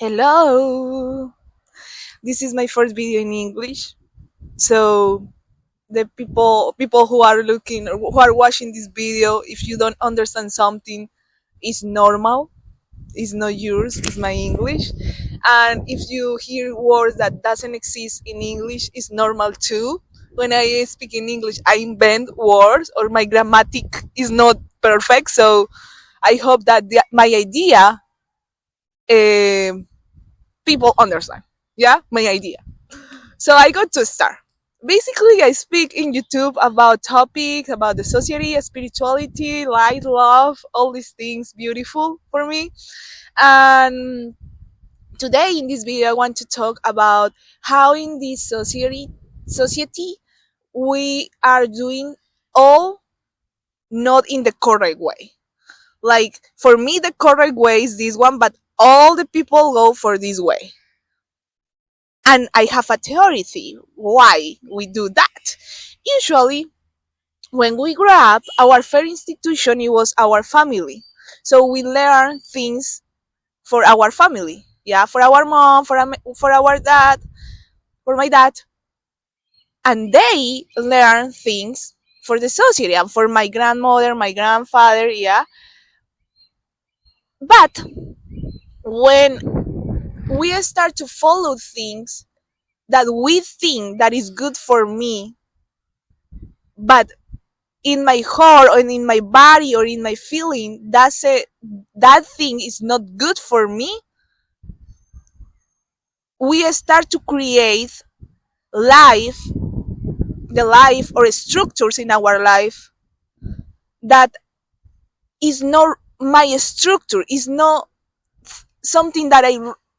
Hello. This is my first video in English. So the people who are looking or who are watching this video, if you don't understand something, it's normal. It's not yours, it's my English. And if you hear words that doesn't exist in English, it's normal too. When I speak in English, I invent words or my grammatic is not perfect. So I hope that my idea uh, people understand. Yeah, my idea. So I got to start. Basically, I speak in YouTube about topics about the society, spirituality, light, love, all these things beautiful for me. And today in this video, I want to talk about how in this society we are doing all not in the correct way. Like for me, the correct way is this one, but all the people go for this way. And I have a theory why we do that. Usually, when we grow up, our first institution it was our family. So we learn things for our family. Yeah, for our mom, for our dad, for my dad, and they learn things for the society and for my grandmother, my grandfather. Yeah, but when we start to follow things that we think that is good for me, but in my heart or in my body or in my feeling that thing is not good for me, we start to create life the life or structures in our life that is not my structure, is not something that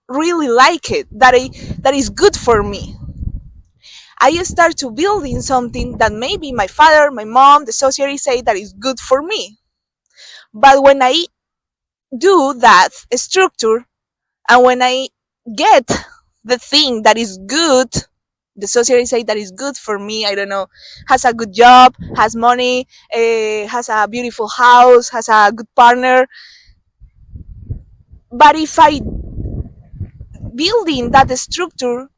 really like it, that is good for me. I start to building something that maybe my father, my mom, the society say that is good for me, but when I do that structure, and when I get the thing that is good, the society say that is good for me, I don't know, has a good job, has money, has a beautiful house, has a good partner. But if I building that structure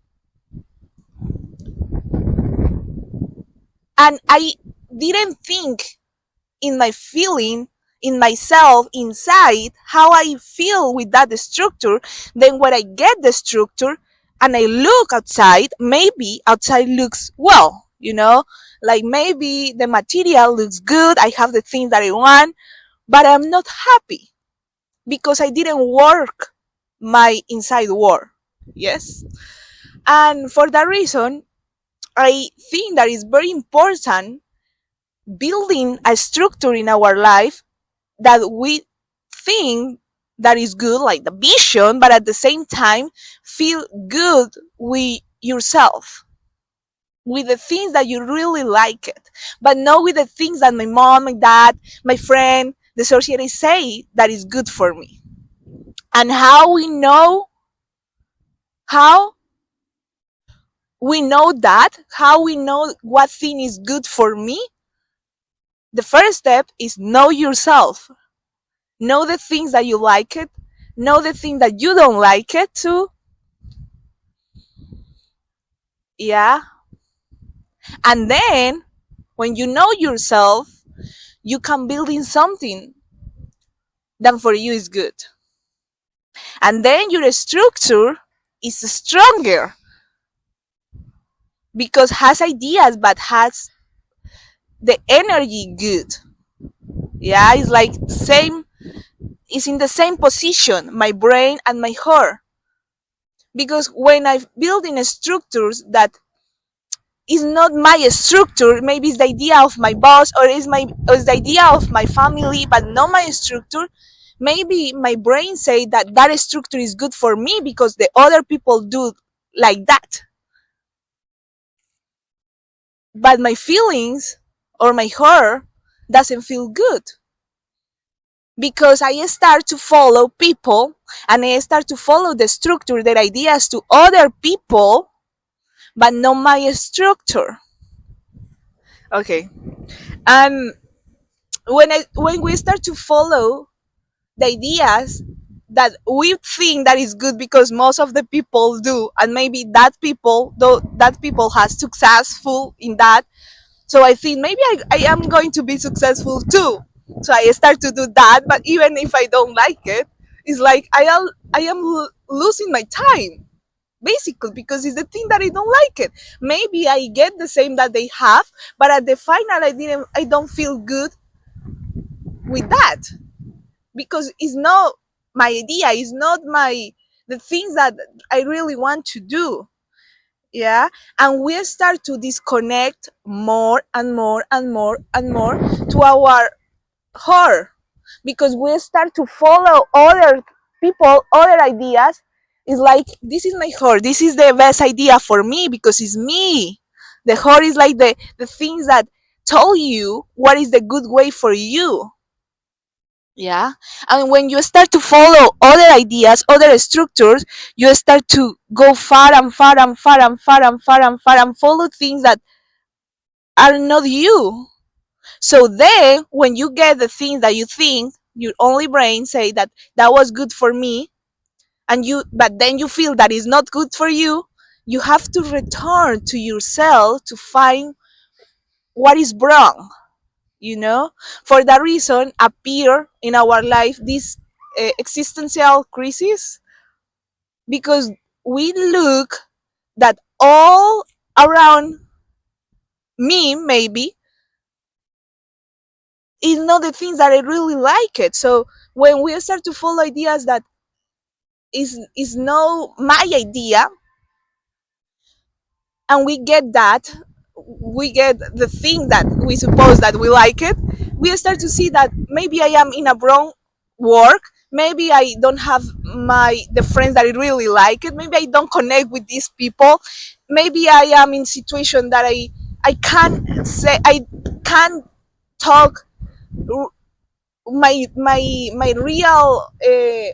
and I didn't think in my feeling, in myself, inside, how I feel with that structure, then when I get the structure and I look outside, maybe outside looks well, like maybe the material looks good, I have the things that I want, but I'm not happy because I didn't work my inside work. Yes. And for that reason, I think that it's very important building a structure in our life that we think that is good, like the vision, but at the same time feel good with yourself, with the things that you really like it, but not with the things that my mom, my dad, my friend, the society say that is good for me. And how we know that, how we know what thing is good for me, the first step is know yourself. Know the things that you like it, know the things that you don't like it too. Yeah. And then when you know yourself, you can build in something that for you is good. And then your structure is stronger because has ideas but has the energy good. Yeah, it's like same, it's in the same position, my brain and my heart. Because when I build in structures that is not my structure, maybe it's the idea of my boss or it's the idea of my family, but not my structure, maybe my brain say that that structure is good for me because the other people do like that, but my feelings or my heart doesn't feel good because I start to follow people and I start to follow the structure, their ideas to other people, but not my structure. Okay. And when we start to follow the ideas that we think that is good because most of the people do, and maybe that people, though that people has successful in that, so I think maybe I am going to be successful too. So I start to do that, but even if I don't like it, it's like I am losing my time basically, because it's the thing that I don't like it. Maybe I get the same that they have, but at the final I don't feel good with that, because it's not my idea, it's not my the things that I really want to do. Yeah. And we start to disconnect more and more and more and more to our heart, because we start to follow other people, other ideas. It's like, this is my heart, this is the best idea for me because it's me. The heart is like the things that tell you what is the good way for you. Yeah. And when you start to follow other ideas, other structures, you start to go far and far and far and far and far and far and follow things that are not you. So then when you get the things that you think, your only brain say that that was good for me, and you but then you feel that is not good for you, you have to return to yourself to find what is wrong, you know. For that reason appear in our life this existential crisis, because we look that all around me maybe is not the things that I really like it. So when we start to follow ideas that is no my idea, and we get that, we get the thing that we suppose that we like it, we start to see that maybe I am in a wrong work, maybe I don't have the friends that I really like it, maybe I don't connect with these people, maybe I am in situation that I can't say, I can't talk my real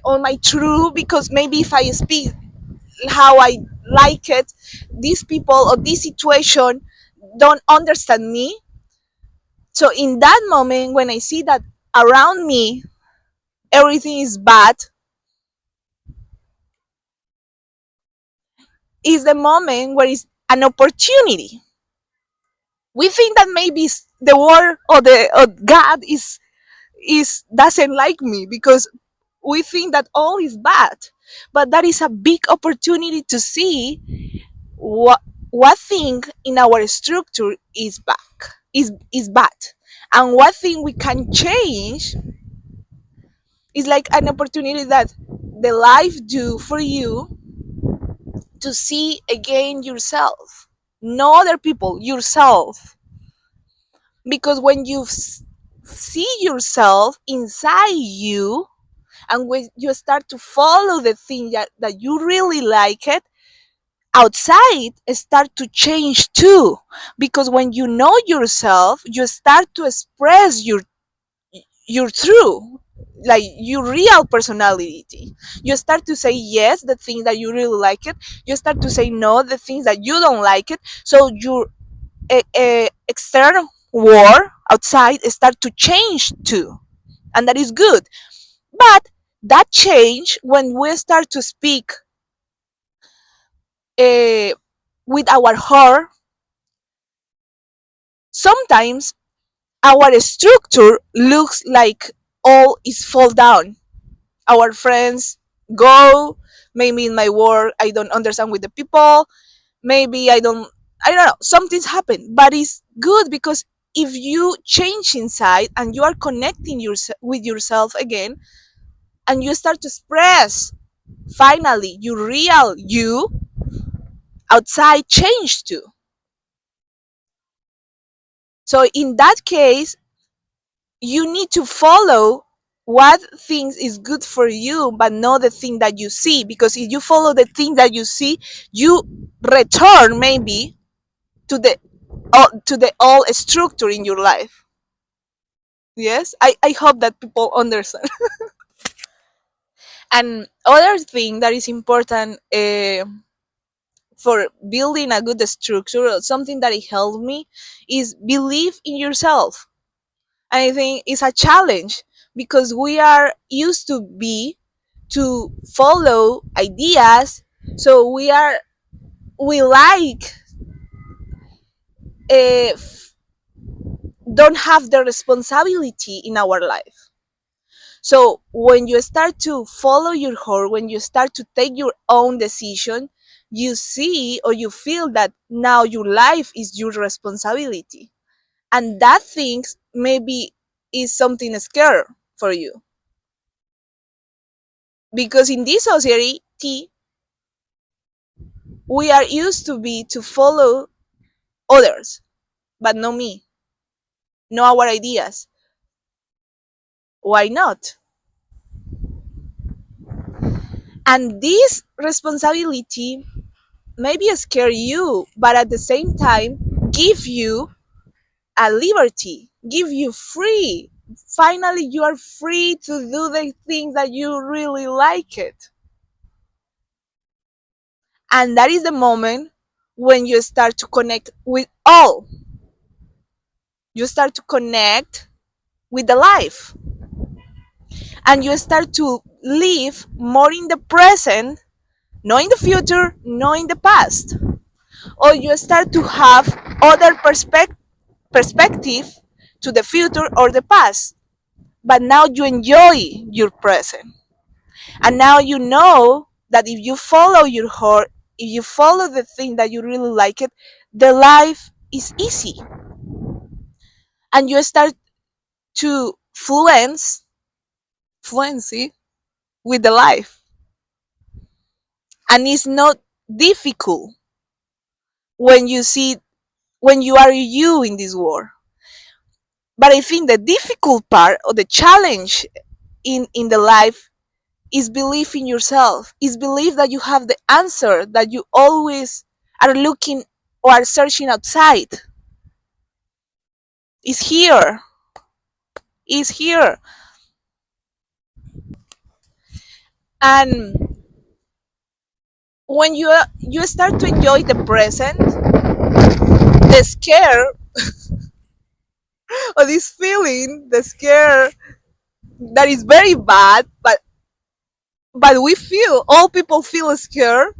or my true, because maybe if I speak how I like it, these people or this situation don't understand me. So in that moment, when I see that around me everything is bad, is the moment where it's an opportunity. We think that maybe the world or the or God is doesn't like me because we think that all is bad, but that is a big opportunity to see what thing in our structure is bad, and what thing we can change is like an opportunity that the life do for you to see again yourself, no other people, yourself. Because when you see yourself inside you, and when you start to follow the thing that you really like it, outside start to change too. Because when you know yourself, you start to express your true, like your real personality. You start to say yes the things that you really like it, you start to say no the things that you don't like it, so your external world outside start to change too, and that is good. But that change when we start to speak uh, with our heart, sometimes our structure looks like all is fall down. Our friends go, maybe in my work I don't understand with the people, maybe I don't know, something's happened, but it's good because if you change inside and you are connecting with yourself again, and you start to express finally your real you, outside change too. So in that case, you need to follow what things is good for you, but not the thing that you see, because if you follow the thing that you see, you return maybe to the old structure in your life. Yes, I hope that people understand. And other thing that is important for building a good structure, or something that it helped me, is believe in yourself. And I think it's a challenge because we are used to be to follow ideas. So we like uh, don't have the responsibility in our life. So when you start to follow your heart, when you start to take your own decision, you see or you feel that now your life is your responsibility. And that thing maybe is something scary for you. Because in this society, we are used to be to follow others, but not me, no our ideas. Why not? And this responsibility maybe scare you, but at the same time give you a liberty, give you free. Finally, you are free to do the things that you really like it. And that is the moment when you start to connect with all. You start to connect with the life. And you start to live more in the present, not in the future, not in the past. Or you start to have other perspective to the future or the past. But now you enjoy your present. And now you know that if you follow your heart, if you follow the thing that you really like it, the life is easy. And you start to fluency with the life. And it's not difficult when you see when you are you in this world. But I think the difficult part or the challenge in the life is belief in yourself, is believe that you have the answer, that you always are looking or are searching outside. Is here, is here. And when you start to enjoy the present, the scare or this feeling, the scare that is very bad, but we feel all people feel scared,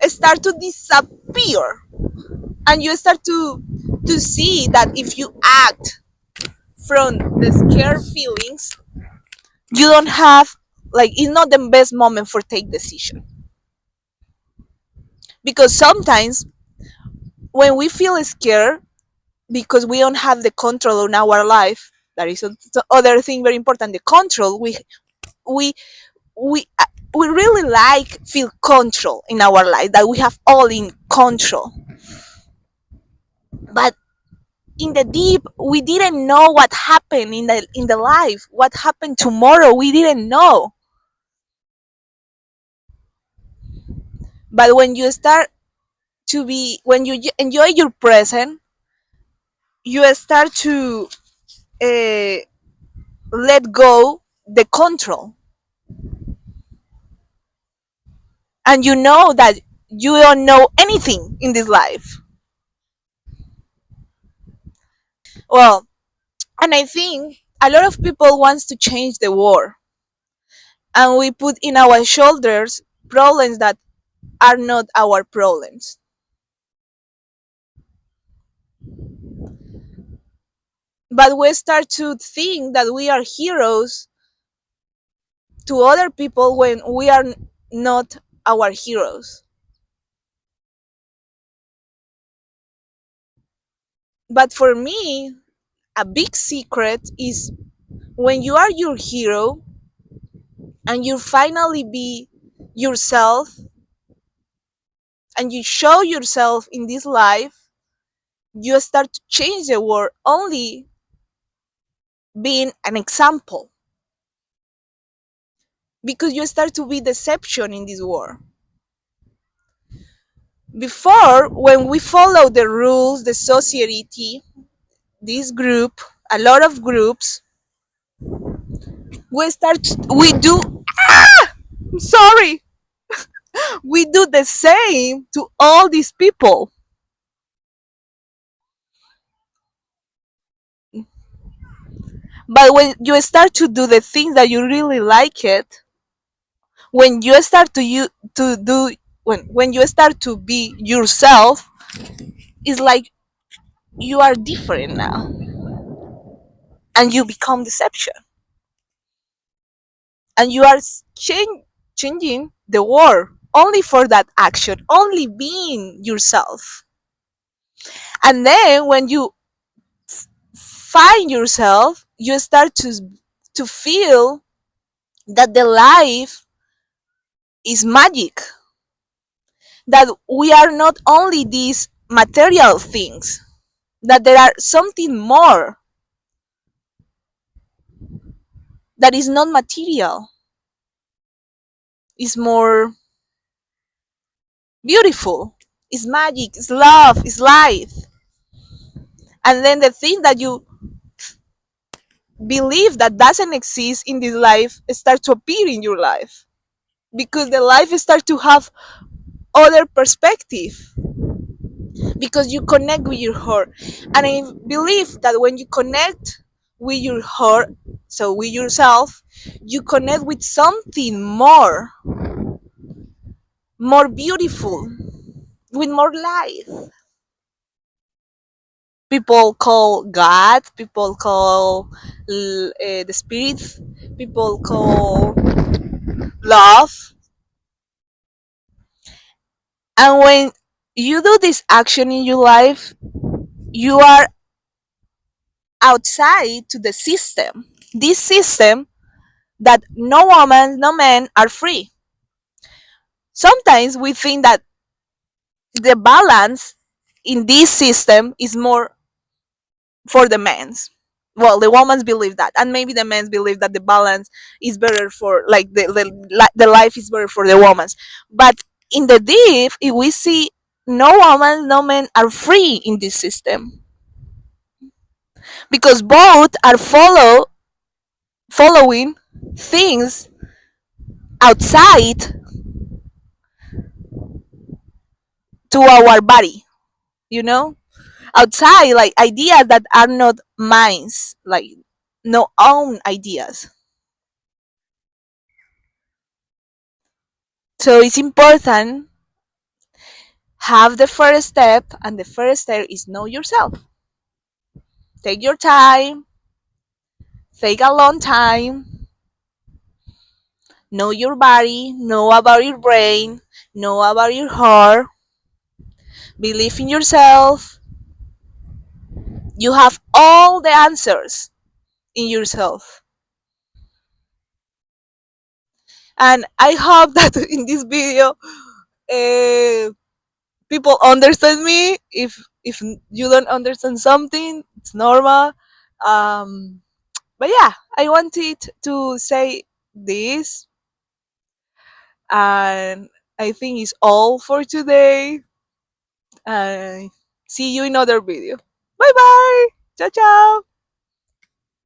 start to disappear. And you start to see that if you act from the scared feelings, you don't have, like, it's not the best moment for take decision. Because sometimes when we feel scared because we don't have the control on our life, that is the other thing very important, the control. We we uh, we really like feel control in our life, that we have all in control. But in the deep, we didn't know what happened in the life, what happened tomorrow, we didn't know. But when you start to be, when you enjoy your present, you start to uh, let go the control, and you know that you don't know anything in this life. Well, and I think a lot of people wants to change the world, and we put in our shoulders problems that are not our problems. But we start to think that we are heroes to other people when we are not our heroes. But for me, a big secret is when you are your hero and you finally be yourself and you show yourself in this life, you start to change the world only being an example, because you start to be deception in this world. Before, when we follow the rules, the society, this group, a lot of groups, we do, I'm sorry, we do the same to all these people. But when you start to do the things that you really like it, when you start to you to do when you start to be yourself, it's like you are different now, and you become deception, and you are changing the world only for that action, only being yourself. And then when you find yourself, you start to feel that the life is magic, that we are not only these material things, that there are something more that is not material, is more beautiful, is magic, is love, is life. And then the thing that you believe that doesn't exist in this life start to appear in your life, because the life start to have other perspective, because you connect with your heart. And I believe that when you connect with your heart, so with yourself, you connect with something more beautiful, with more life. People call God, people call the spirit, people call love. And when you do this action in your life, you are outside to the system. This system that no woman, no man are free. Sometimes we think that the balance in this system is more for the men's. Well, the women's believe that, and maybe the men's believe that the balance is better for, like, the life is better for the women's. But in the deep, if we see, no woman, no men are free in this system, because both are following things outside to our body, you know, outside, like ideas that are not minds, like no own ideas. So it's important have the first step, and the first step is know yourself. Take your time, take a long time, know your body, know about your brain, know about your heart, believe in yourself. You have all the answers in yourself. And I hope that in this video, uh, people understand me. If you don't understand something, it's normal. um but yeah, I wanted to say this, and I think it's all for today. uh, See you in another video. Bye bye. Ciao ciao.